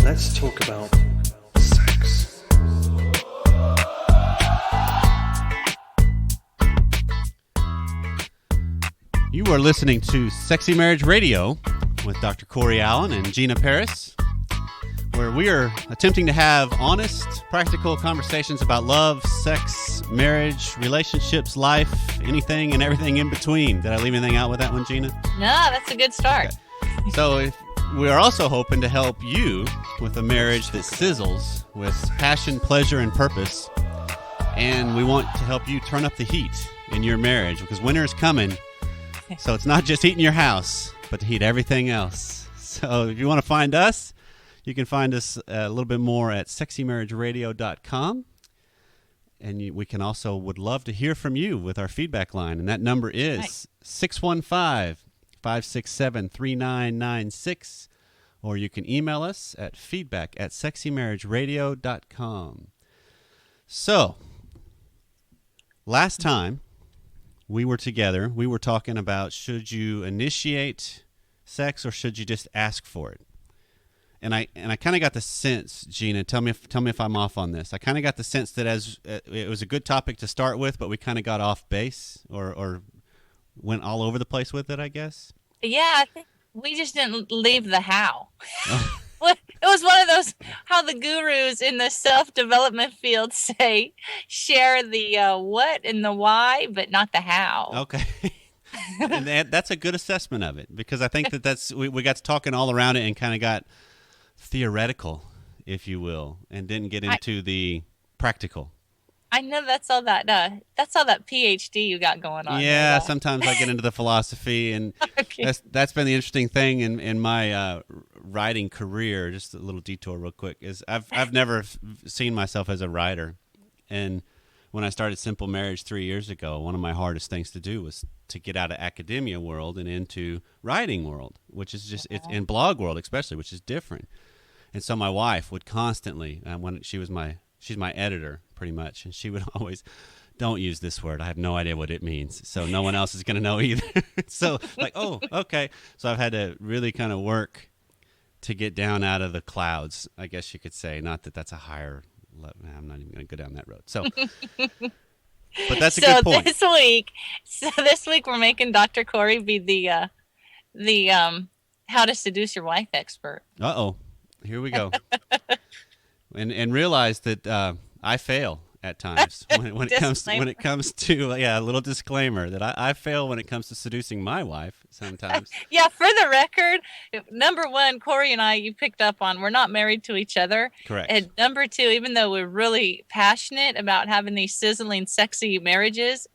Let's talk about sex. You are listening to Sexy Marriage Radio with Dr. Corey Allen and Gina Paris, where we are attempting to have honest, practical conversations about love, sex, marriage, relationships, life, anything and everything in between. Did I leave anything out with that one, Gina? No, that's a good start. Okay. So we are also hoping to help you with a marriage that sizzles with passion, pleasure, and purpose. And we want to help you turn up the heat in your marriage because winter is coming. So it's not just heating your house, but to heat everything else. So if you want to find us, you can find us a little bit more at sexymarriageradio.com. And we can also would love to hear from you with our feedback line. And that number is 615-567-3996. Or you can email us at feedback@sexymarriageradio.com. So, last time we were together, we were talking about should you initiate sex or should you just ask for it? And I kind of got the sense, Gina, tell me if I'm off on this. I kind of got the sense that as it was a good topic to start with, but we kind of got off base or went all over the place with it, I guess. Yeah, I think we just didn't leave the how. It was one of those, how the gurus in the self-development field say, share the what and the why, but not the how. Okay. And that's a good assessment of it, because I think we got to talking all around it and kind of got theoretical, if you will, and didn't get into the practical. I know that's all that PhD you got going on. Yeah, sometimes I get into the philosophy, and Okay. that's been the interesting thing in my writing career. Just a little detour, real quick, is I've never seen myself as a writer, and when I started Simple Marriage 3 years ago, one of my hardest things to do was to get out of academia world and into writing world, which is just it's in blog world especially, which is different. And so my wife would constantly, when she's my editor pretty much, and she would always, don't use this word. I have no idea what it means, so no one else is going to know either. So like, oh, okay. So I've had to really kind of work to get down out of the clouds, I guess you could say. Not that that's a higher level. I'm not even going to go down that road. So, but that's a good point. This week we're making Dr. Corey be the how to seduce your wife expert. Uh-oh. Here we go. And realize that I fail at times when it comes to a little disclaimer that I fail when it comes to seducing my wife sometimes. Yeah, for the record, number one, Corey and I, you picked up on, we're not married to each other. Correct. And number two, even though we're really passionate about having these sizzling, sexy marriages,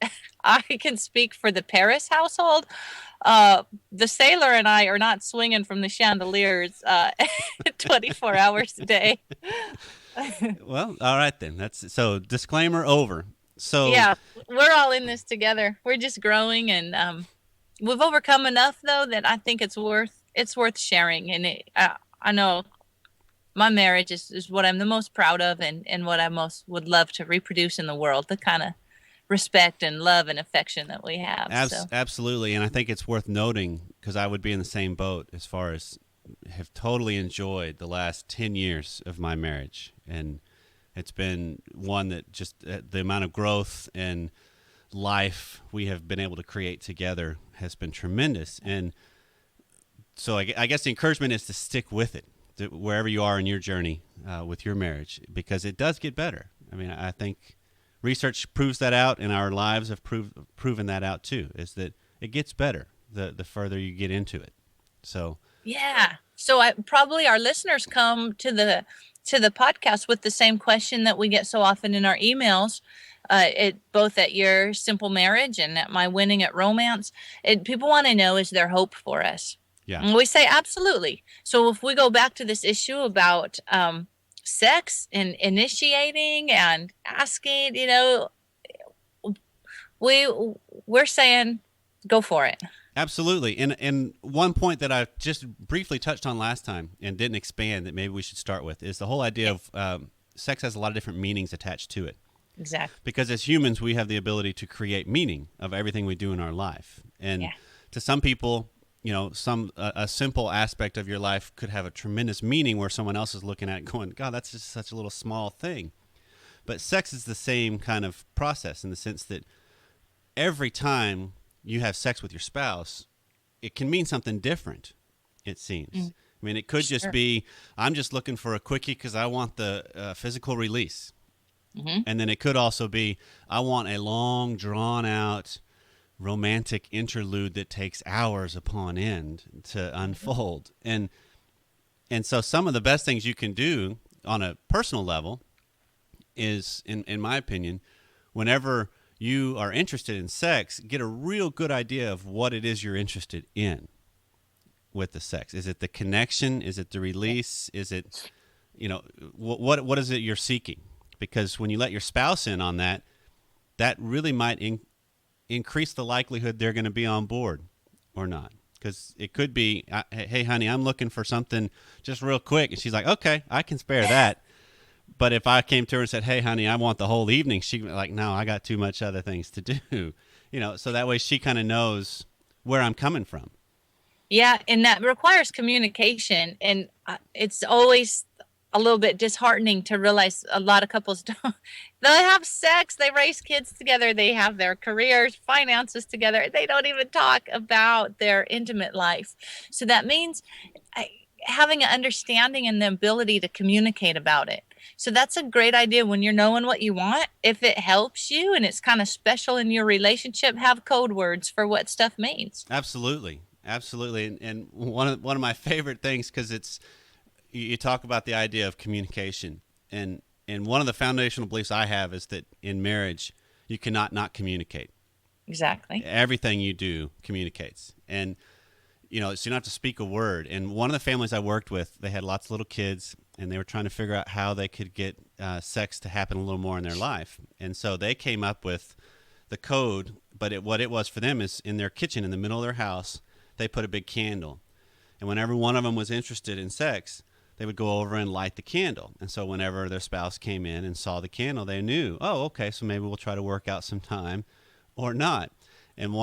I can speak for the Paris household. The sailor and I are not swinging from the chandeliers 24 hours a day. Well, all right then. So disclaimer over. So yeah, we're all in this together. We're just growing, and we've overcome enough though that I think it's worth sharing. And I know my marriage is what I'm the most proud of, and what I most would love to reproduce in the world. The kind of respect and love and affection that we have. Absolutely, and I think it's worth noting, because I would be in the same boat as far as have totally enjoyed the last 10 years of my marriage, and it's been one that just the amount of growth and life we have been able to create together has been tremendous. And so I guess the encouragement is to stick with it wherever you are in your journey with your marriage, because it does get better. I mean, I think research proves that out, and our lives have proven that out too, is that it gets better the further you get into it. So yeah. So probably our listeners come to the podcast with the same question that we get so often in our emails, both at your Simple Marriage and at my Winning at Romance. People want to know, is there hope for us? Yeah. And we say absolutely. So if we go back to this issue about sex and initiating and asking, we're saying go for it. Absolutely. And one point that I just briefly touched on last time and didn't expand that maybe we should start with is the whole idea of sex has a lot of different meanings attached to it. Exactly. Because as humans, we have the ability to create meaning of everything we do in our life. And to some people, a simple aspect of your life could have a tremendous meaning where someone else is looking at it going, God, that's just such a little small thing. But sex is the same kind of process in the sense that every time you have sex with your spouse, it can mean something different, it seems. I mean, it could just be, I'm just looking for a quickie because I want the physical release. And then it could also be, I want a long, drawn-out, romantic interlude that takes hours upon end to unfold. And so some of the best things you can do on a personal level is, in my opinion, whenever you are interested in sex, get a real good idea of what it is you're interested in with the sex. Is it the connection? Is it the release? Is it, what is it you're seeking? Because when you let your spouse in on that, that really might increase the likelihood they're going to be on board or not. Because it could be, hey, honey, I'm looking for something just real quick. And she's like, okay, I can spare that. But if I came to her and said, hey, honey, I want the whole evening, she'd be like, no, I got too much other things to do. So that way she kind of knows where I'm coming from. Yeah, and that requires communication. And it's always a little bit disheartening to realize a lot of couples don't. They have sex, they raise kids together, they have their careers, finances together. They don't even talk about their intimate life. So that means having an understanding and the ability to communicate about it. So that's a great idea when you're knowing what you want. If it helps you and it's kind of special in your relationship, have code words for what stuff means. Absolutely. And one of my favorite things, because it's, you talk about the idea of communication, and one of the foundational beliefs I have is that in marriage you cannot not communicate. Exactly. Everything you do communicates, and so you don't have to speak a word. And one of the families I worked with, they had lots of little kids, and they were trying to figure out how they could get sex to happen a little more in their life. And so they came up with the code, but what it was for them is in their kitchen in the middle of their house, they put a big candle. And whenever one of them was interested in sex, they would go over and light the candle. And so whenever their spouse came in and saw the candle, they knew, oh, okay, so maybe we'll try to work out some time or not. And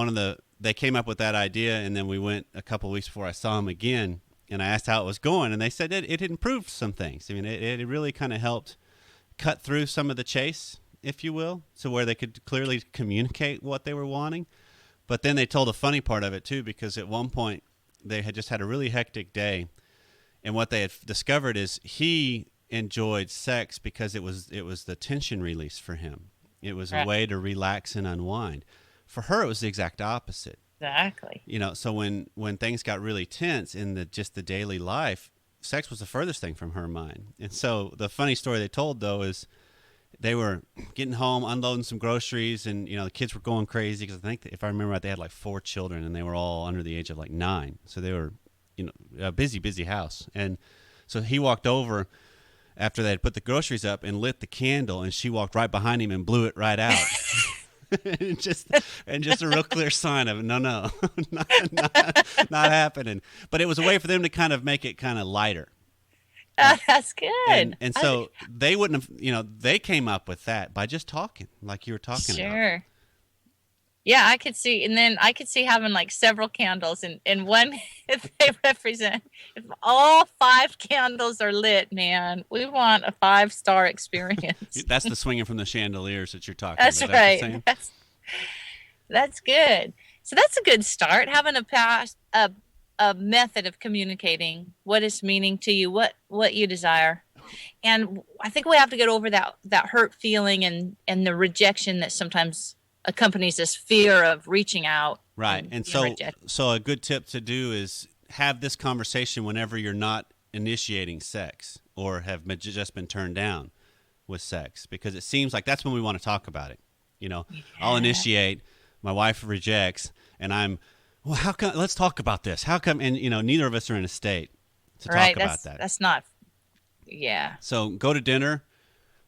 they came up with that idea, and then we went a couple of weeks before I saw them again, and I asked how it was going, and they said it improved some things. I mean, it really kind of helped cut through some of the chase, if you will, so where they could clearly communicate what they were wanting. But then they told a funny part of it, too, because at one point they had just had a really hectic day, and what they had discovered is he enjoyed sex because it was the tension release for him. It was a way to relax and unwind. For her, it was the exact opposite. Exactly. So when things got really tense in the daily life, sex was the furthest thing from her mind. And so the funny story they told, though, is they were getting home, unloading some groceries, and the kids were going crazy because I think if I remember right, they had like 4 children, and they were all under the age of like 9. So they were a busy house. And so he walked over after they had put the groceries up and lit the candle, and she walked right behind him and blew it right out. and just a real clear sign of no, not happening. But it was a way for them to kind of make it kind of lighter. That's good. And so they wouldn't have, they came up with that by just talking, like you were talking about. Sure. Yeah, I could see, and then I could see having like several candles, and one, if they represent, if all 5 candles are lit, man, we want a 5-star experience. That's the swinging from the chandeliers that you're talking That's about. right. That's good. So that's a good start. Having a method of communicating what is meaning to you, what you desire. And I think we have to get over that hurt feeling and the rejection that sometimes accompanies this fear of reaching out. Right. And so a good tip to do is have this conversation whenever you're not initiating sex or have just been turned down with sex, because it seems like that's when we want to talk about it. I'll initiate, my wife rejects, and well, how come, let's talk about this. How come, and neither of us are in a state to talk about that. That's not, yeah. So go to dinner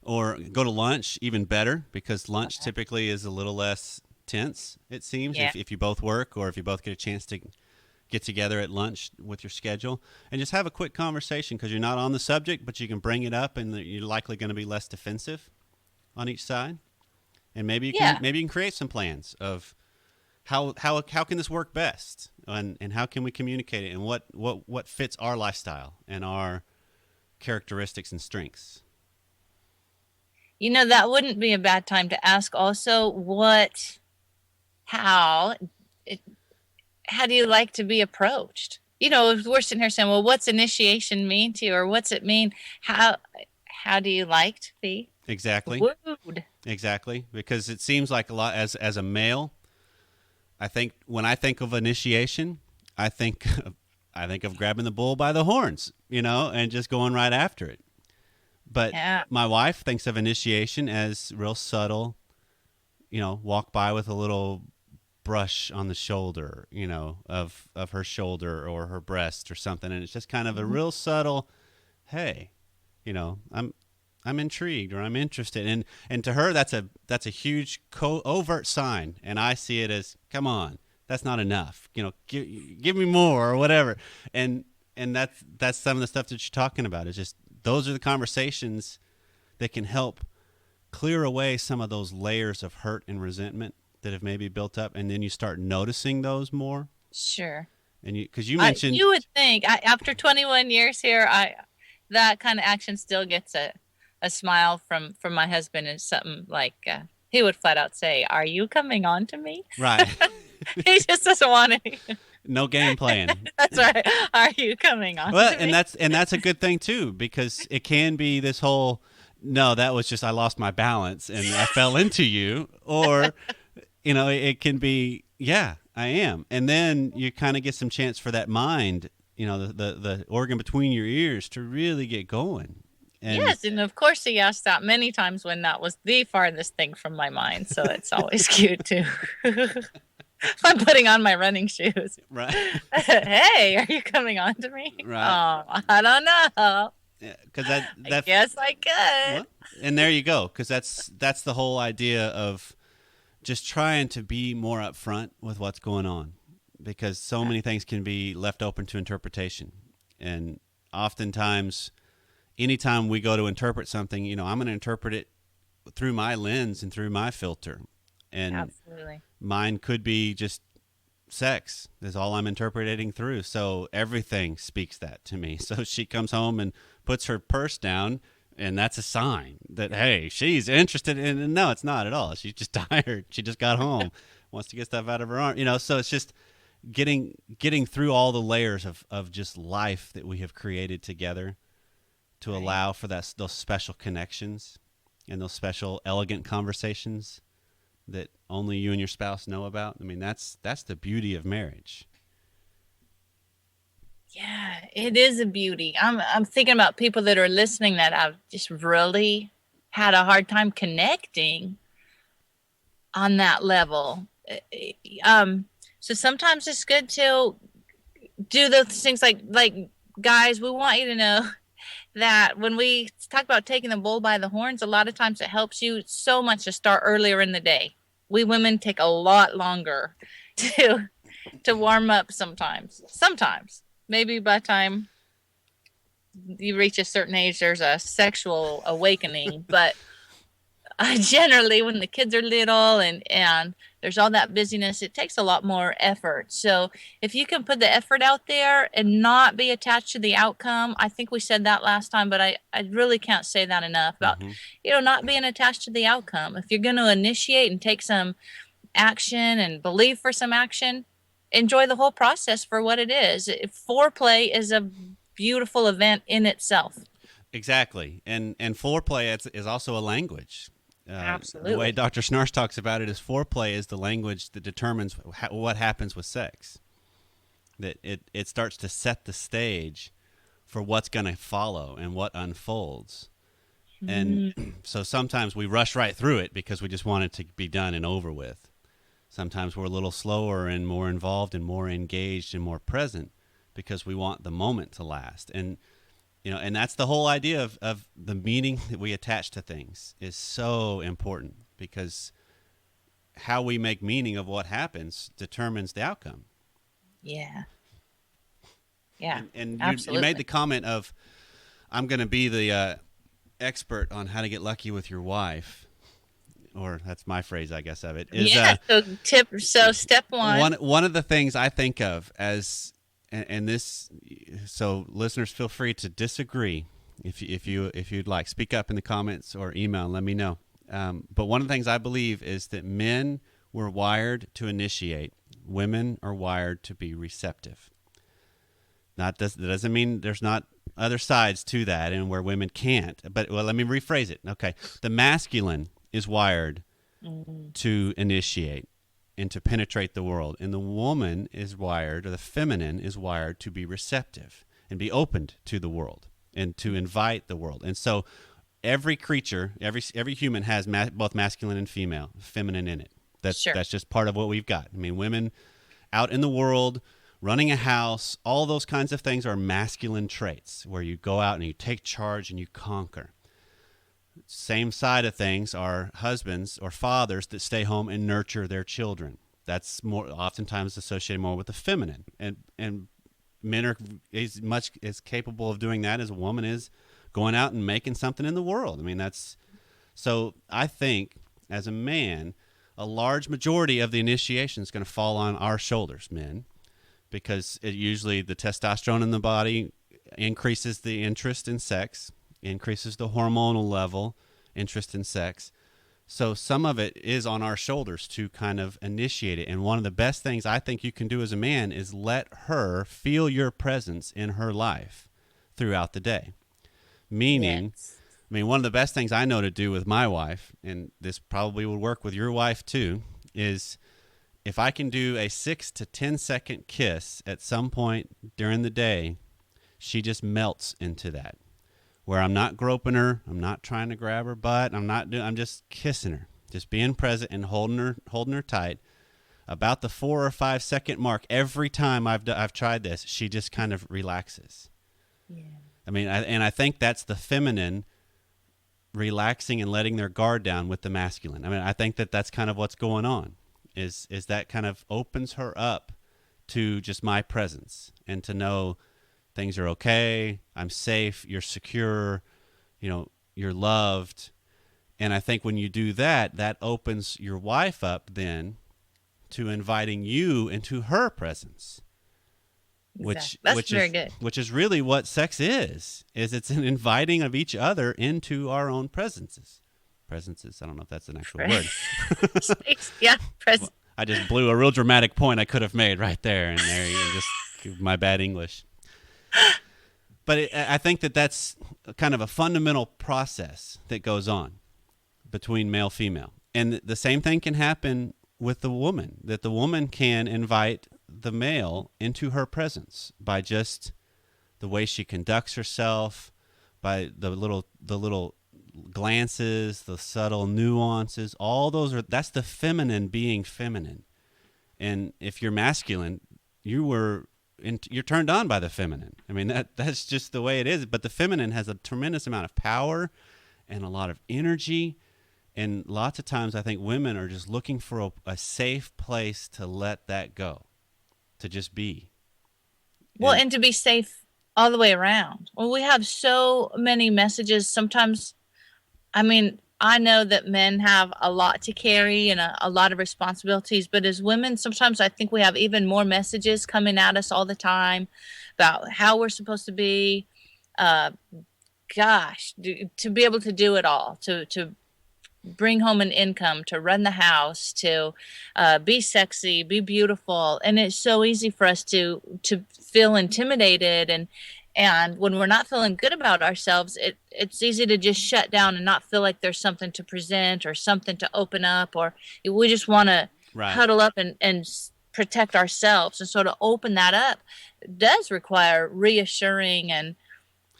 or go to lunch, even better, because lunch typically is a little less tense, it seems, if you both work or if you both get a chance to get together at lunch with your schedule. And just have a quick conversation, because you're not on the subject, but you can bring it up, and you're likely going to be less defensive on each side. And maybe you can create some plans of how can this work best, and how can we communicate it, and what fits our lifestyle and our characteristics and strengths. That wouldn't be a bad time to ask also how it, how do you like to be approached? If we're sitting here saying, well, what's initiation mean to you, or what's it mean? How do you like to be Exactly. wooed? Exactly. Because it seems like a lot as a male, I think when I think of initiation, I think of grabbing the bull by the horns, and just going right after it. But Yeah. my wife thinks of initiation as real subtle, walk by with a little brush on the shoulder, of her shoulder or her breast or something, and it's just kind of a real subtle, hey, I'm intrigued or I'm interested, and to her that's a huge overt sign, and I see it as, come on, that's not enough, give me more or whatever, and that's some of the stuff that you're talking about. Is just those are the conversations that can help clear away some of those layers of hurt and resentment that have maybe built up, and then you start noticing those more. Sure. And because you mentioned, you would think after 21 years here, that kind of action still gets a smile from my husband. Is something like he would flat out say, "Are you coming on to me?" right? He just doesn't want any. No game playing. That's right. Are you coming on? Well, to and me? that's a good thing too, because it can be this whole, no, that was just I lost my balance and I fell into you, or it can be, yeah, I am, and then you kind of get some chance for that mind, the organ between your ears to really get going. And Yes, and of course he asked that many times when that was the farthest thing from my mind. So it's always cute too. I'm putting on my running shoes. right, Hey, are you coming on to me? Right. Oh, I don't know. because I that guess I could. Well, and there you go, because that's the whole idea of just trying to be more upfront with what's going on, because so many things can be left open to interpretation, and oftentimes, anytime we go to interpret something, I'm going to interpret it through my lens and through my filter, and Absolutely. mine could be just sex is all I'm interpreting through. So everything speaks that to me. So she comes home and puts her purse down, and that's a sign that, hey, she's interested in it. No, it's not at all. She's just tired. She just got home, wants to get stuff out of her arm. So it's just getting through all the layers of just life that we have created together to Right. allow for those special connections and those special elegant conversations that only you and your spouse know about. I mean, that's the beauty of marriage. Yeah, it is a beauty. I'm thinking about people that are listening that have just really had a hard time connecting on that level. So sometimes it's good to do those things like guys, we want you to know that when we talk about taking the bull by the horns, a lot of times it helps you so much to start earlier in the day. We women take a lot longer to warm up sometimes. Maybe by the time you reach a certain age, there's a sexual awakening. But generally, when the kids are little and there's all that busyness, it takes a lot more effort. So if you can put the effort out there and not be attached to the outcome, I think we said that last time, but I really can't say that enough about, not being attached to the outcome. If you're going to initiate and take some action and believe for some action, enjoy the whole process for what it is. Foreplay is a beautiful event in itself. Exactly. And foreplay is also a language. Absolutely. The way Dr. Schnarch talks about it is foreplay is the language that determines what happens with sex. That it starts to set the stage for what's going to follow and what unfolds. And so sometimes we rush right through it because we just want it to be done and over with. Sometimes we're a little slower and more involved and more engaged and more present because we want the moment to last. And and that's the whole idea of the meaning that we attach to things is so important, because how we make meaning of what happens determines the outcome. Yeah. Yeah. And absolutely. you made the comment of, I'm going to be the expert on how to get lucky with your wife. or that's my phrase, I guess, of it, is Yeah. So step one of the things I think of as, and this, so listeners, feel free to disagree if you'd like. Speak up in the comments or email and let me know. But one of the things I believe is that men were wired to initiate. Women are wired to be receptive. That doesn't mean there's not other sides to that and where women can't. But let me rephrase it. Okay, the masculine is wired to initiate and to penetrate the world, and the woman is wired, or the feminine is wired, to be receptive and be opened to the world and to invite the world. And so every creature, every human has both masculine and feminine in it. That's just part of what we've got. I mean, women out in the world, running a house, all those kinds of things are masculine traits where you go out and you take charge and you conquer. Same side of things are husbands or fathers that stay home and nurture their children. That's more oftentimes associated more with the feminine. And men are as much as capable of doing that as a woman is going out and making something in the world. I mean, so I think as a man, a large majority of the initiation is going to fall on our shoulders, men, because usually the testosterone in the body increases the interest in sex, increases the hormonal level interest in sex. So some of it is on our shoulders to kind of initiate it. And one of the best things I think you can do as a man is let her feel your presence in her life throughout the day. Meaning, I mean, one of the best things I know to do with my wife, and this probably would work with your wife too, is if I can do a 6 to 10 second kiss at some point during the day, she just melts into that. Where I'm not groping her, I'm not trying to grab her butt, I'm just kissing her, just being present and holding her tight. About the 4 or 5 second mark, every time I've tried this, she just kind of relaxes. Yeah. I mean, I think that's the feminine relaxing and letting their guard down with the masculine. I mean, I think that's kind of what's going on, is that kind of opens her up to just my presence and to know things are okay, I'm safe, you're secure, you're loved. And I think when you do that, that opens your wife up then to inviting you into her presence. That's very good. Which is really what sex is it's an inviting of each other into our own presences. Presences, I don't know if that's an actual word. Yeah, well, I just blew a real dramatic point I could have made right there, and there you just my bad English. But I think that's kind of a fundamental process that goes on between male female. And the same thing can happen with the woman, that the woman can invite the male into her presence by just the way she conducts herself, by the little glances, the subtle nuances. All those that's the feminine being feminine. And if you're masculine, you're turned on by the feminine. I mean, that's just the way it is. But the feminine has a tremendous amount of power and a lot of energy. And lots of times I think women are just looking for a safe place to let that go, to just be. Well, and to be safe all the way around. Well, we have so many messages. Sometimes, I mean, I know that men have a lot to carry and a lot of responsibilities, but as women, sometimes I think we have even more messages coming at us all the time about how we're supposed to be. To be able to do it all, to bring home an income, to run the house, to be sexy, be beautiful. And it's so easy for us to feel intimidated. And when we're not feeling good about ourselves, it's easy to just shut down and not feel like there's something to present or something to open up, or we just want to huddle up and protect ourselves. And so to open that up does require reassuring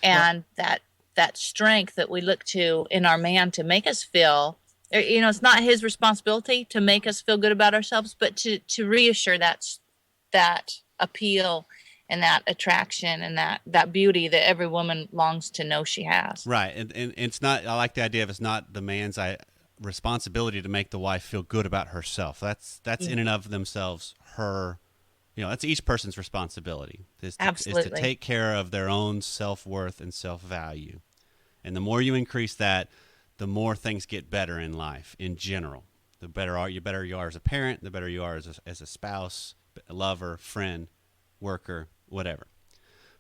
and that strength that we look to in our man to make us feel, it's not his responsibility to make us feel good about ourselves, but to reassure that appeal and that attraction and that beauty that every woman longs to know she has. Right. And it's not, I like the idea of it's not the man's responsibility to make the wife feel good about herself. That's in and of themselves her, that's each person's responsibility is to take care of their own self-worth and self-value. And the more you increase that, the more things get better in life in general. The better you are as a parent, the better you are as a spouse, a lover, friend, worker, whatever.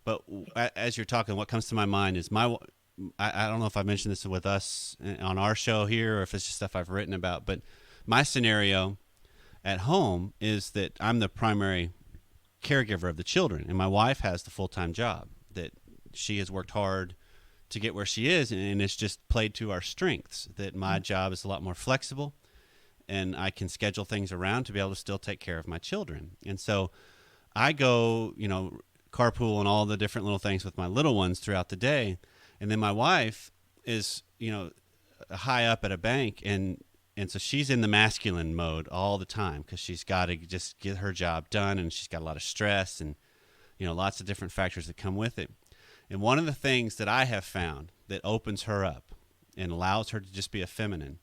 But as you're talking, what comes to my mind is I don't know if I mentioned this with us on our show here or if it's just stuff I've written about, but my scenario at home is that I'm the primary caregiver of the children, and my wife has the full-time job that she has worked hard to get where she is, and it's just played to our strengths that my job is a lot more flexible and I can schedule things around to be able to still take care of my children. And so I go, carpool and all the different little things with my little ones throughout the day. And then my wife is, high up at a bank, and so she's in the masculine mode all the time because she's got to just get her job done, and she's got a lot of stress and, lots of different factors that come with it. And one of the things that I have found that opens her up and allows her to just be a feminine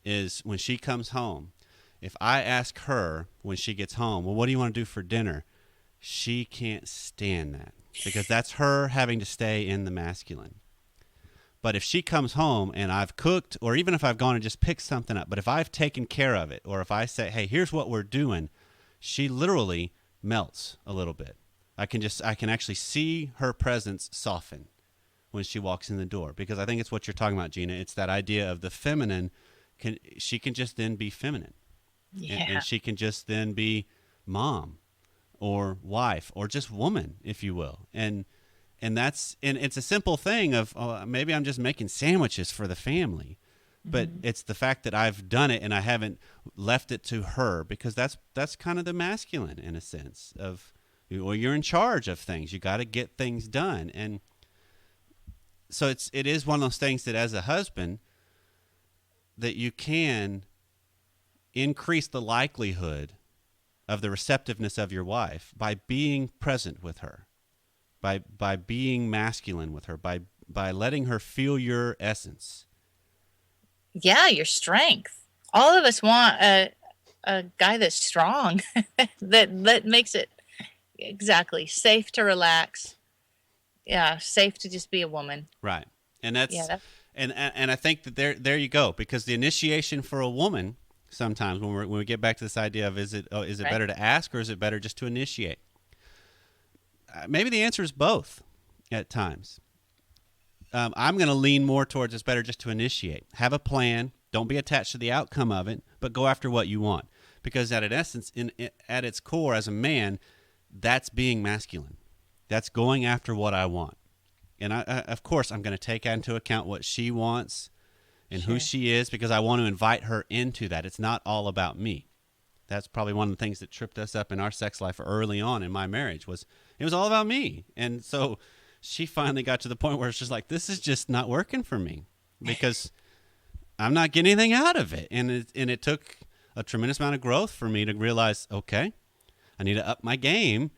is when she comes home. If I ask her when she gets home, well, what do you want to do for dinner? She can't stand that because that's her having to stay in the masculine. But if she comes home and I've cooked, or even if I've gone and just picked something up, but if I've taken care of it, or if I say, hey, here's what we're doing, she literally melts a little bit. I can actually see her presence soften when she walks in the door, because I think it's what you're talking about, Gina. It's that idea of the feminine. She can just then be feminine. Yeah. And she can just then be mom or wife or just woman, if you will. And it's a simple thing of maybe I'm just making sandwiches for the family, but it's the fact that I've done it and I haven't left it to her, because that's kind of the masculine in a sense of, well, you're in charge of things. You got to get things done. And so it is one of those things that as a husband that you can increase the likelihood of the receptiveness of your wife by being present with her, by being masculine with her, by letting her feel your essence. Yeah, your strength. All of us want a guy that's strong, that makes it exactly safe to relax. Yeah, safe to just be a woman. Right, and and I think that there you go, because the initiation for a woman sometimes when we get back to this idea of is it right. better to ask or is it better just to initiate? Maybe the answer is both at times. I'm going to lean more towards it's better just to initiate. Have a plan. Don't be attached to the outcome of it, but go after what you want. Because at its core as a man, that's being masculine. That's going after what I want. And I of course, I'm going to take into account what she wants and who she is, because I want to invite her into that. It's not all about me. That's probably one of the things that tripped us up in our sex life early on in my marriage was it was all about me. And so she finally got to the point where it's just like, this is just not working for me because I'm not getting anything out of it. And it took a tremendous amount of growth for me to realize, okay, I need to up my game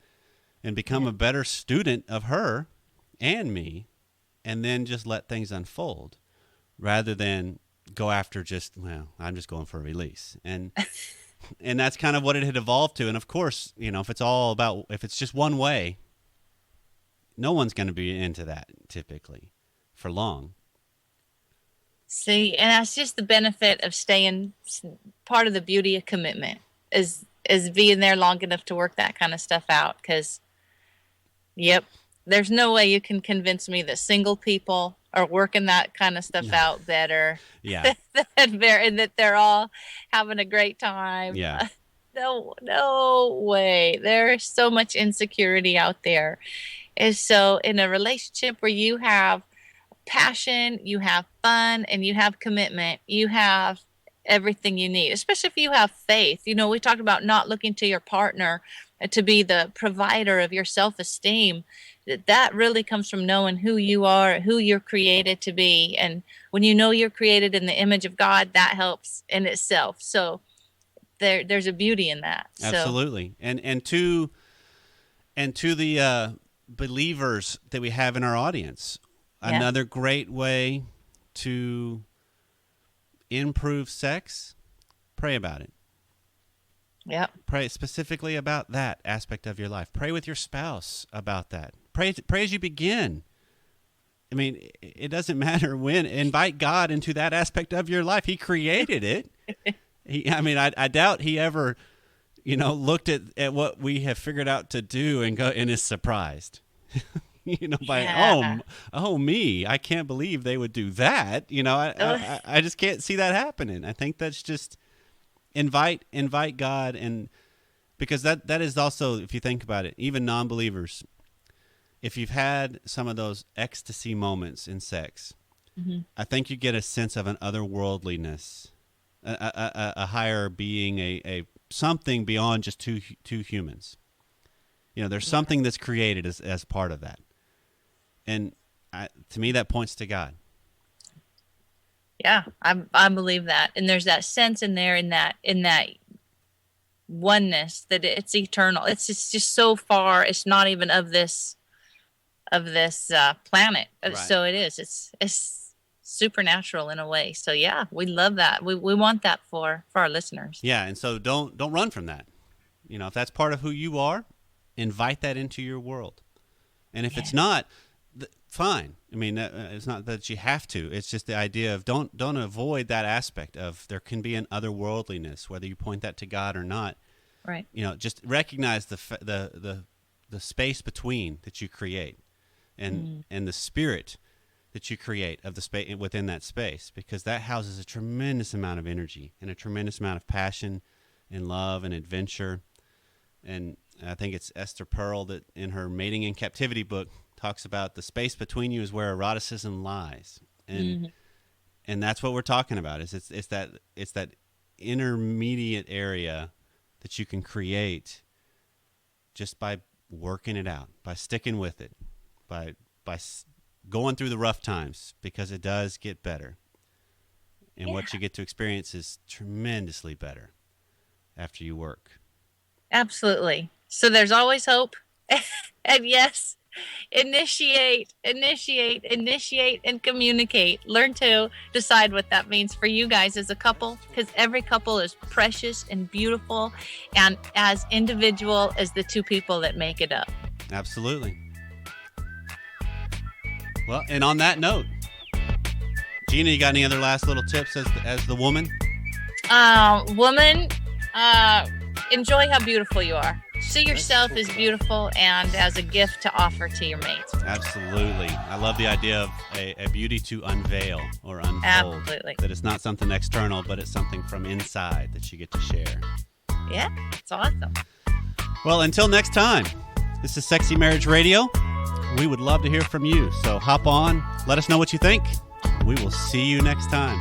and become a better student of her and me, and then just let things unfold rather than go after just, well, I'm just going for a release. And that's kind of what it had evolved to. And of course, if it's just one way, no one's going to be into that typically for long. See, and that's just the benefit of staying. Part of the beauty of commitment is being there long enough to work that kind of stuff out. Because, there's no way you can convince me that single people are working that kind of stuff out better. Yeah. and that they're all having a great time. Yeah. No way. There's so much insecurity out there. And so in a relationship where you have passion, you have fun, and you have commitment, you have everything you need, especially if you have faith. We talked about not looking to your partner to be the provider of your self-esteem. That really comes from knowing who you are, who you're created to be. And when you know you're created in the image of God, that helps in itself. So there's a beauty in that. Absolutely. So. And to the believers that we have in our audience, another great way to improve sex, pray about it. Yeah. Pray specifically about that aspect of your life. Pray with your spouse about that. Pray as you begin. I mean, it doesn't matter when. Invite God into that aspect of your life. He created it. I doubt he ever, looked at what we have figured out to do and is surprised. Oh me, I can't believe they would do that. I just can't see that happening. I think that's just invite God, and because that is also, if you think about it, even non-believers, if you've had some of those ecstasy moments in sex, I think you get a sense of an otherworldliness, a higher being, a something beyond just two humans. There's something that's created as part of that. And to me, that points to God. Yeah, I believe that. And there's that sense in there, in that oneness, that it's eternal. It's just so far. It's not even of this planet. Right. So it is. It's supernatural in a way. So yeah, we love that. We want that for our listeners. Yeah, and so don't run from that. If that's part of who you are, invite that into your world. And if it's not, fine. I mean, it's not that you have to. It's just the idea of don't avoid that aspect of there can be an otherworldliness, whether you point that to God or not. Right. Just recognize the space between that you create, and the spirit that you create of the space within that space, because that houses a tremendous amount of energy and a tremendous amount of passion and love and adventure. And I think it's Esther Pearl that in her Mating in Captivity book talks about the space between you is where eroticism lies. And and that's what we're talking about, is it's that intermediate area that you can create just by working it out, by sticking with it, by going through the rough times, because it does get better. And what you get to experience is tremendously better after you work. Absolutely. So there's always hope. And yes, initiate, and communicate. Learn to decide what that means for you guys as a couple, because every couple is precious and beautiful and as individual as the two people that make it up. Absolutely. Well, and on that note, Gina, you got any other last little tips as the woman? Woman, enjoy how beautiful you are. See yourself as beautiful and as a gift to offer to your mate. Absolutely. I love the idea of a beauty to unveil or unfold. Absolutely. That it's not something external, but it's something from inside that you get to share. Yeah, it's awesome. Well, until next time, this is Sexy Marriage Radio. We would love to hear from you. So hop on, let us know what you think. We will see you next time.